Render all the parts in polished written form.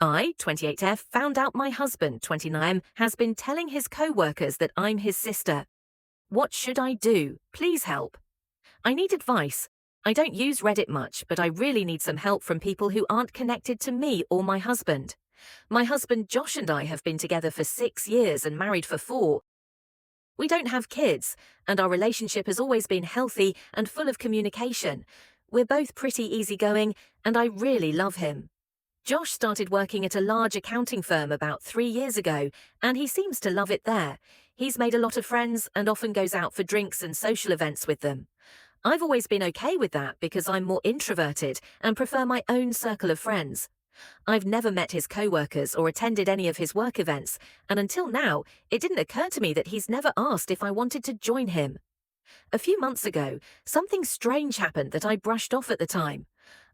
I, 28F, found out my husband, 29M, has been telling his co-workers that I'm his sister. What should I do? Please help. I need advice. I don't use Reddit much, but I really need some help from people who aren't connected to me or my husband. My husband Josh and I have been together for 6 years and married for 4. We don't have kids, and our relationship has always been healthy and full of communication. We're both pretty easygoing, and I really love him. Josh started working at a large accounting firm about 3 years ago, and he seems to love it there. He's made a lot of friends and often goes out for drinks and social events with them. I've always been okay with that because I'm more introverted and prefer my own circle of friends. I've never met his co-workers or attended any of his work events, and until now, it didn't occur to me that he's never asked if I wanted to join him. A few months ago, something strange happened that I brushed off at the time.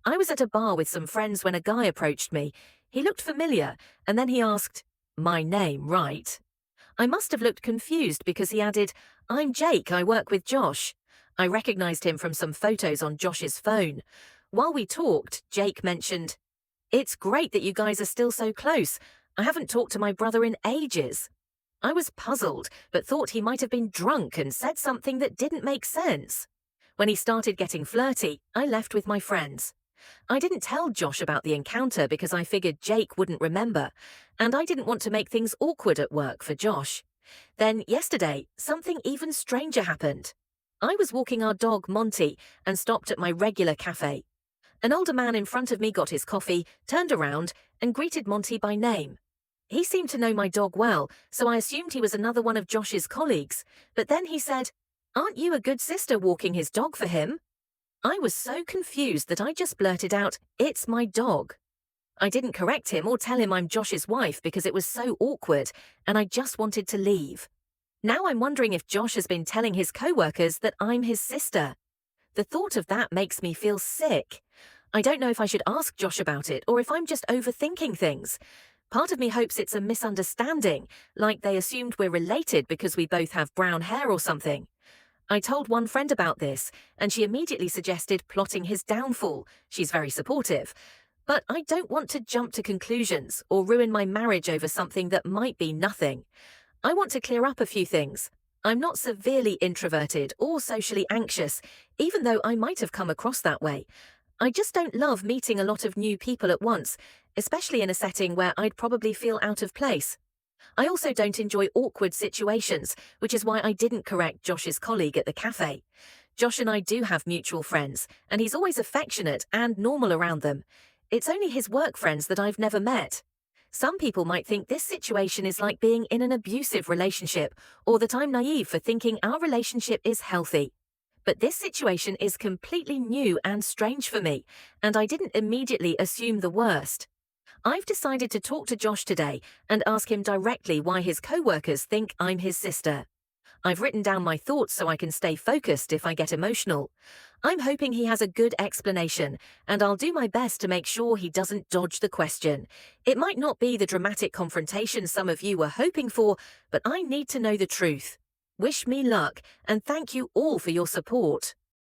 I was at a bar with some friends when a guy approached me. He looked familiar, and then he asked, "My name, right?" I must have looked confused because he added, "I'm Jake, I work with Josh." I recognized him from some photos on Josh's phone. While we talked, Jake mentioned, "It's great that you guys are still so close. I haven't talked to my brother in ages." I was puzzled, but thought he might have been drunk and said something that didn't make sense. When he started getting flirty, I left with my friends. I didn't tell Josh about the encounter because I figured Jake wouldn't remember, and I didn't want to make things awkward at work for Josh. Then yesterday, something even stranger happened. I was walking our dog Monty and stopped at my regular cafe. An older man in front of me got his coffee, turned around, and greeted Monty by name. He seemed to know my dog well, so I assumed he was another one of Josh's colleagues, but then he said, "Aren't you a good sister walking his dog for him?" I was so confused that I just blurted out, "It's my dog." I didn't correct him or tell him I'm Josh's wife because it was so awkward, and I just wanted to leave. Now I'm wondering if Josh has been telling his co-workers that I'm his sister. The thought of that makes me feel sick. I don't know if I should ask Josh about it or if I'm just overthinking things. Part of me hopes it's a misunderstanding, like they assumed we're related because we both have brown hair or something. I told one friend about this, and she immediately suggested plotting his downfall. She's very supportive. But I don't want to jump to conclusions or ruin my marriage over something that might be nothing. I want to clear up a few things. I'm not severely introverted or socially anxious, even though I might have come across that way. I just don't love meeting a lot of new people at once, especially in a setting where I'd probably feel out of place. I also don't enjoy awkward situations, which is why I didn't correct Josh's colleague at the cafe. Josh and I do have mutual friends, and he's always affectionate and normal around them. It's only his work friends that I've never met. Some people might think this situation is like being in an abusive relationship, or that I'm naive for thinking our relationship is healthy. But this situation is completely new and strange for me, and I didn't immediately assume the worst. I've decided to talk to Josh today and ask him directly why his co-workers think I'm his sister. I've written down my thoughts so I can stay focused if I get emotional. I'm hoping he has a good explanation, and I'll do my best to make sure he doesn't dodge the question. It might not be the dramatic confrontation some of you were hoping for, but I need to know the truth. Wish me luck, and thank you all for your support.